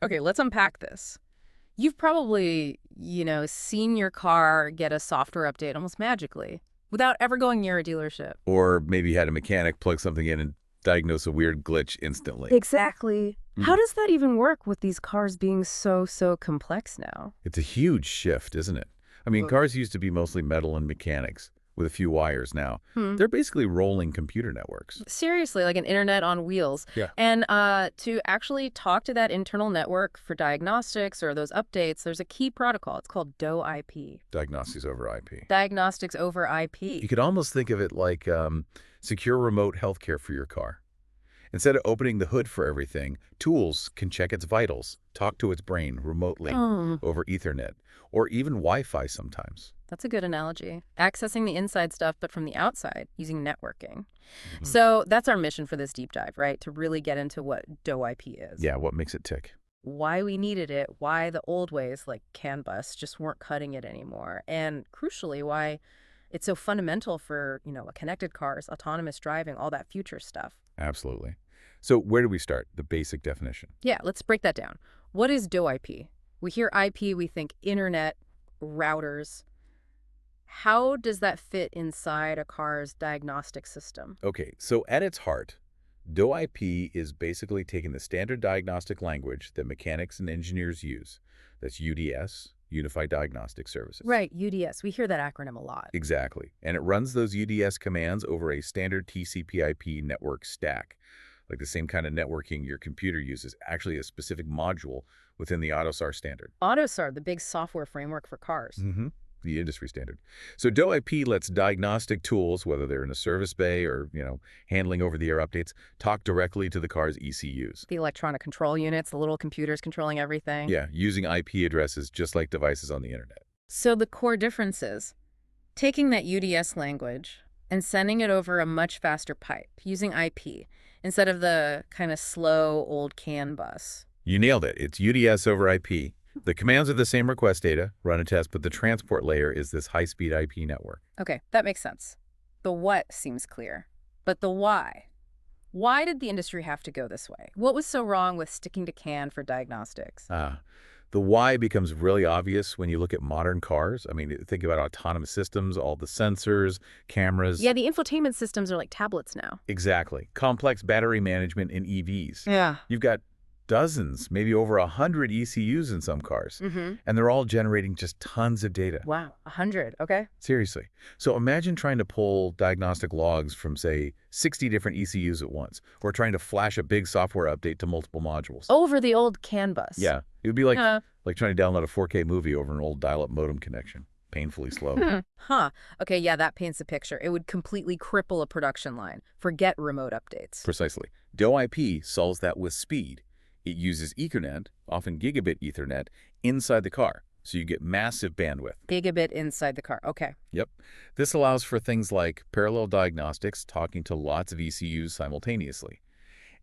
Okay, let's unpack this. You've probably, seen your car get a software update almost magically without ever going near a dealership. Or maybe you had a mechanic plug something in and diagnose a weird glitch instantly. Exactly. How Mm. does that even work with these cars being so complex now? It's a huge shift, isn't it? I mean, Whoa. cars used to be mostly metal and mechanics with a few wires now. Hmm. They're basically rolling computer networks. Seriously, like an internet on wheels. Yeah. And to actually talk to that internal network for diagnostics or those updates, there's a key protocol. It's called DoIP. Diagnostics over IP. Diagnostics over You IP. could almost think of it like secure remote healthcare for your car. Instead of opening the hood for everything, tools can check its vitals, talk to its brain remotely Oh, over Ethernet, or even Wi-Fi sometimes. that's a good analogy. Accessing the inside stuff, but from the outside, using networking. Mhm. So that's our mission for this deep dive, right? To really get into what DoIP is. Yeah, what makes it tick? Why we needed it, why the old ways like CAN bus just weren't cutting it anymore, and crucially, why it's so fundamental for, connected cars, autonomous driving, all that future stuff. Absolutely. So where do we start? The basic definition. Yeah, let's break that down. What is DoIP? We hear IP, we think internet, routers. How does that fit inside a car's diagnostic system? Okay, so at its heart, DoIP is basically taking the standard diagnostic language that mechanics and engineers use. That's UDS, Unified Diagnostic Services. Right, UDS. We hear that acronym a lot. Exactly. And it runs those UDS commands over a standard TCP/IP network stack. Like the same kind of networking your computer uses, actually a specific module within the AUTOSAR standard. AUTOSAR, the big software framework for cars. Mm-hmm. The industry standard. So DoIP lets diagnostic tools, whether they're in a service bay or, handling over-the-air updates, talk directly to the car's ECUs. The electronic control units, the little computers controlling everything. Yeah, using IP addresses just like devices on the internet. So the core difference is taking that UDS language and sending it over a much faster pipe using IP instead of the kind of slow old CAN bus. You nailed it. It's UDS over IP. The commands are the same request data, run a test, but the transport layer is this high-speed IP network. Okay, that makes sense. The what seems clear, but the why. Why did the industry have to go this way? What was so wrong with sticking to CAN for diagnostics? The why becomes really obvious when you look at modern cars. I mean, think about autonomous systems, all the sensors, cameras. Yeah, the infotainment systems are like tablets now. Exactly. Complex battery management in EVs. Yeah. You've got dozens, maybe over 100 ECUs in some cars, Mm-hmm. and they're all generating just tons of data. Wow, 100, okay. Seriously. So imagine trying to pull diagnostic logs from, say, 60 different ECUs at once, or trying to flash a big software update to multiple modules. Over the old CAN bus. Yeah, it would be like, Uh, like trying to download a 4K movie over an old dial-up modem connection. Painfully slow. Huh. Okay, yeah, that paints a picture. It would completely cripple a production line. Forget remote updates. Precisely. DoIP solves that with speed. It uses Ethernet, often gigabit Ethernet, inside the car, so you get massive bandwidth. Gigabit inside the car. Okay. Yep. This allows for things like parallel diagnostics, talking to lots of ECUs simultaneously.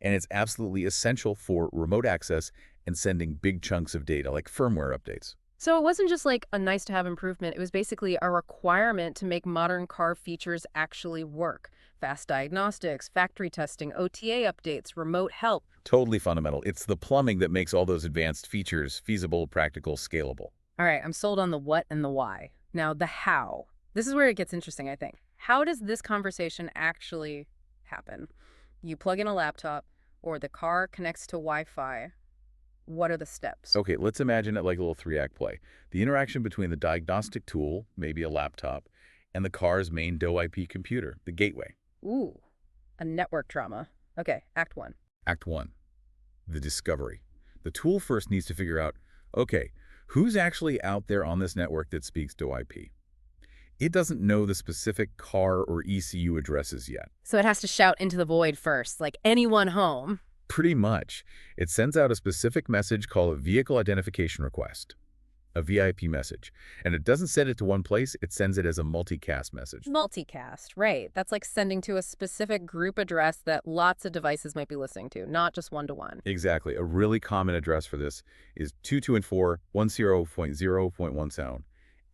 And it's absolutely essential for remote access and sending big chunks of data, like firmware updates. So it wasn't just like a nice to have improvement. It was basically a requirement to make modern car features actually work. Fast diagnostics, factory testing, OTA updates, remote help. Totally fundamental. It's the plumbing that makes all those advanced features feasible, practical, scalable. All right, I'm sold on the what and the why. Now, the how. This is where it gets interesting, I think. How does this conversation actually happen? You plug in a laptop, or the car connects to Wi-Fi. What are the steps? Okay, let's imagine it like a little three-act play. The interaction between the diagnostic tool, maybe a laptop, and the car's main DoIP computer, the gateway. Ooh, a network drama. Okay, Act 1. Act 1, the discovery. The tool first needs to figure out, okay, who's actually out there on this network that speaks DoIP? It doesn't know the specific car or ECU addresses yet. So it has to shout into the void first, like anyone home. Pretty much. It sends out a specific message called a vehicle identification request, a VIP message. And it doesn't send it to one place, it sends it as a multicast message. Multicast, right. That's like sending to a specific group address that lots of devices might be listening to, not just one-to-one. Exactly. A really common address for this is 22 and 4 10.0.17.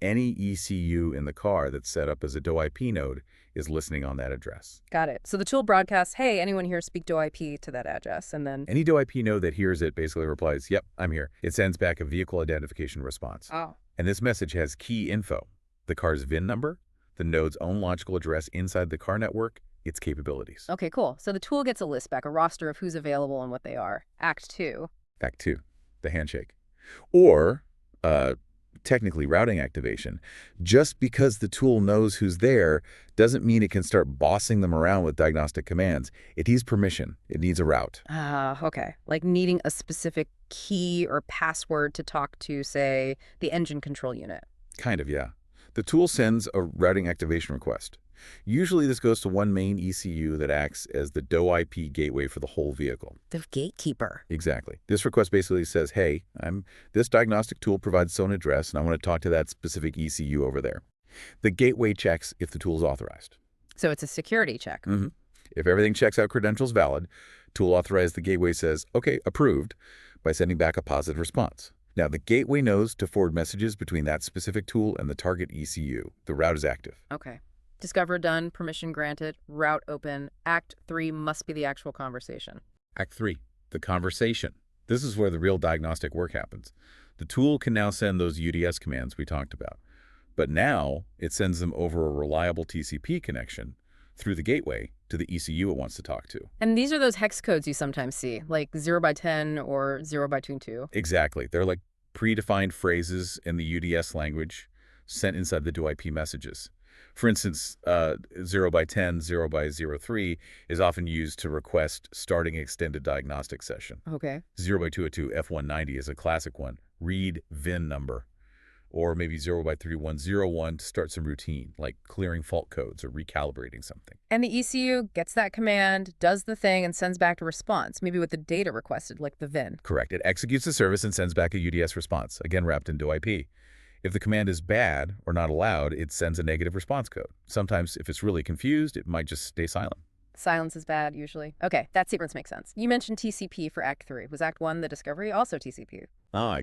any ECU in the car that's set up as a DoIP node is listening on that address. Got it. So the tool broadcasts, hey, anyone here speak DoIP to that address, and then... Any DoIP node that hears it basically replies, yep, I'm here. It sends back a vehicle identification response. Oh. And this message has key info: the car's VIN number, the node's own logical address inside the car network, its capabilities. Okay, cool. So the tool gets a list back, a roster of who's available and what they are. Act 2. Act 2, the handshake. Or, technically routing activation. Just because the tool knows who's there doesn't mean it can start bossing them around with diagnostic commands. It needs permission. It needs a route. Okay. Like needing a specific key or password to talk to, say, the engine control unit. Kind of, yeah. The tool sends a routing activation request. Usually this goes to one main ECU that acts as the DoIP gateway for the whole vehicle. The gatekeeper. Exactly. This request basically says, hey, this diagnostic tool provides its own address, and I want to talk to that specific ECU over there. The gateway checks if the tool is authorized. So it's a security check. Mm-hmm. If everything checks out credentials valid, tool authorized, the gateway says, okay, approved, by sending back a positive response. Now, the gateway knows to forward messages between that specific tool and the target ECU. The route is active. Okay. Discover done, permission granted, route open. Act 3 must be the actual conversation. Act 3, the conversation. This is where the real diagnostic work happens. The tool can now send those UDS commands we talked about. But now it sends them over a reliable TCP connection through the gateway to the ECU it wants to talk to. And these are those hex codes you sometimes see, like 0x10 or 0x22. Exactly. They're like predefined phrases in the UDS language sent inside the DoIP messages. For instance, 0x10, 0x03 is often used to request starting an extended diagnostic session. Okay. 0x202 F190 is a classic one. Read VIN number. Or maybe 0x3101 to start some routine, like clearing fault codes or recalibrating something. And the ECU gets that command, does the thing, and sends back a response, maybe with the data requested, like the VIN. Correct. It executes the service and sends back a UDS response, again wrapped in DoIP. If the command is bad or not allowed, it sends a negative response code. Sometimes, if it's really confused, it might just stay silent. Silence is bad, usually. Okay, that sequence makes sense. You mentioned TCP for Act 3. Was Act 1 the discovery? Also TCP.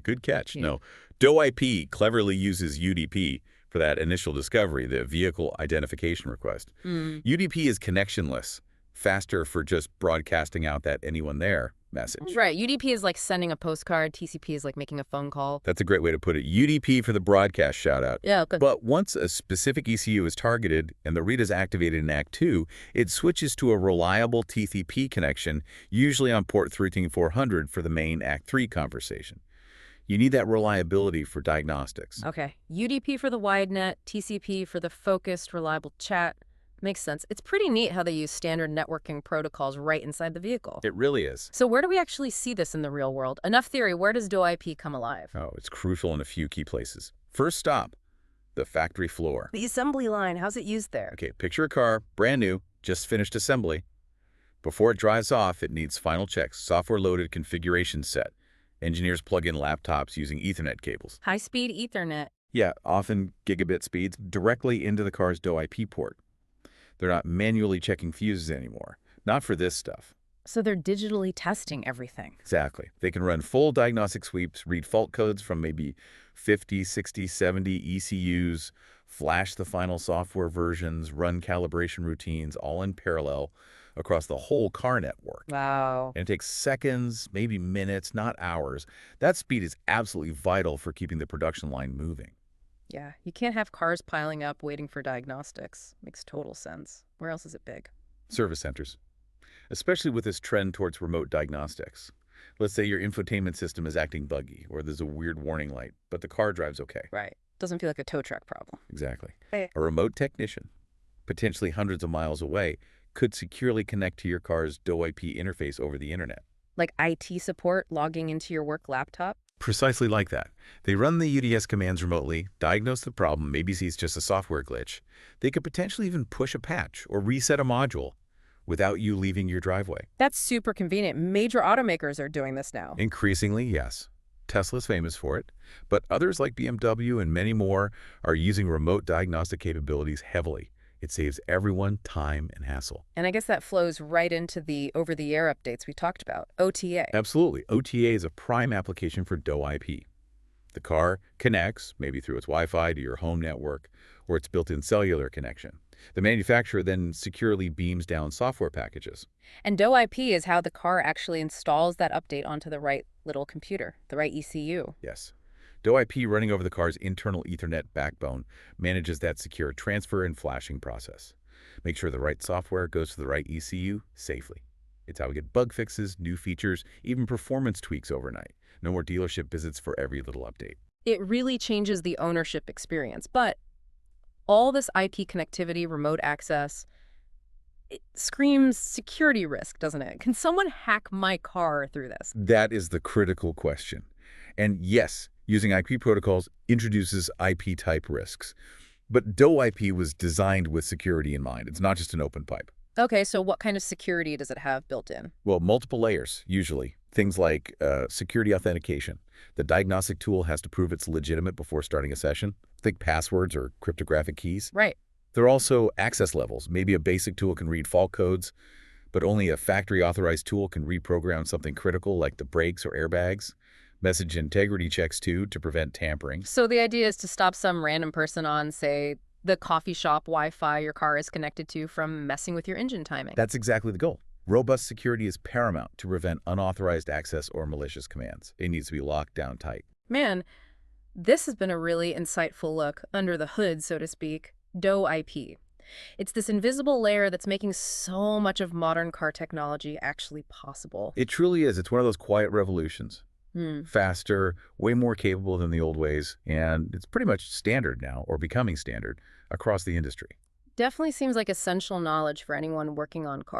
Good catch. Yeah. No, DoIP cleverly uses UDP for that initial discovery, the vehicle identification request. UDP is connectionless, faster for just broadcasting out that anyone there message. Right. UDP is like sending a postcard. TCP is like making a phone call. That's a great way to put it. UDP for the broadcast shout-out. Yeah, good. But once a specific ECU is targeted and the read is activated in Act 2, it switches to a reliable TCP connection, usually on port 13400 for the main Act 3 conversation. You need that reliability for diagnostics. Okay. UDP for the wide net, TCP for the focused, reliable chat. Makes sense. It's pretty neat how they use standard networking protocols right inside the vehicle. It really is. So where do we actually see this in the real world? Enough theory, where does DoIP come alive? Oh, it's crucial in a few key places. First stop, the factory floor. The assembly line, how's it used there? Okay, picture a car, brand new, just finished assembly. Before it drives off, it needs final checks, software-loaded configuration set. Engineers plug in laptops using Ethernet cables. High-speed Ethernet. Yeah, often gigabit speeds, directly into the car's DoIP port. They're not manually checking fuses anymore. Not for this stuff. So they're digitally testing everything. Exactly. They can run full diagnostic sweeps, read fault codes from maybe 50, 60, 70 ECUs, flash the final software versions, run calibration routines, all in parallel across the whole car network. Wow. And it takes seconds, maybe minutes, not hours. That speed is absolutely vital for keeping the production line moving. Yeah, you can't have cars piling up waiting for diagnostics. Makes total sense. Where else is it big? Service centers, especially with this trend towards remote diagnostics. Let's say your infotainment system is acting buggy or there's a weird warning light, but the car drives okay. Right. Doesn't feel like a tow truck problem. Exactly. Hey. A remote technician, potentially hundreds of miles away, could securely connect to your car's DoIP interface over the internet. Like IT support logging into your work laptop? Precisely like that. They run the UDS commands remotely, diagnose the problem, maybe see it's just a software glitch. They could potentially even push a patch or reset a module without you leaving your driveway. That's super convenient. Major automakers are doing this now. Increasingly, yes. Tesla's famous for it, but others like BMW and many more are using remote diagnostic capabilities heavily. It saves everyone time and hassle. And I guess that flows right into the over-the-air updates we talked about, OTA. Absolutely. OTA is a prime application for DoIP. The car connects, maybe through its Wi-Fi, to your home network, or its built-in cellular connection. The manufacturer then securely beams down software packages. And DoIP is how the car actually installs that update onto the right little computer, the right ECU. Yes. DoIP running over the car's internal Ethernet backbone manages that secure transfer and flashing process. Make sure the right software goes to the right ECU safely. It's how we get bug fixes, new features, even performance tweaks overnight. No more dealership visits for every little update. It really changes the ownership experience, but all this IP connectivity, remote access, it screams security risk, doesn't it? Can someone hack my car through this? That is the critical question. And yes, using IP protocols introduces IP-type risks. But DoIP was designed with security in mind. It's not just an open pipe. Okay, so what kind of security does it have built in? Well, multiple layers, usually. Things like security authentication. The diagnostic tool has to prove it's legitimate before starting a session. Think passwords or cryptographic keys. Right. There are also access levels. Maybe a basic tool can read fault codes, but only a factory-authorized tool can reprogram something critical like the brakes or airbags. Message integrity checks, too, to prevent tampering. So the idea is to stop some random person on, say, the coffee shop Wi-Fi your car is connected to from messing with your engine timing. That's exactly the goal. Robust security is paramount to prevent unauthorized access or malicious commands. It needs to be locked down tight. Man, this has been a really insightful look under the hood, so to speak. DoIP. It's this invisible layer that's making so much of modern car technology actually possible. It truly is. It's one of those quiet revolutions. Faster, way more capable than the old ways, and it's pretty much standard now, or becoming standard, across the industry. Definitely seems like essential knowledge for anyone working on cars.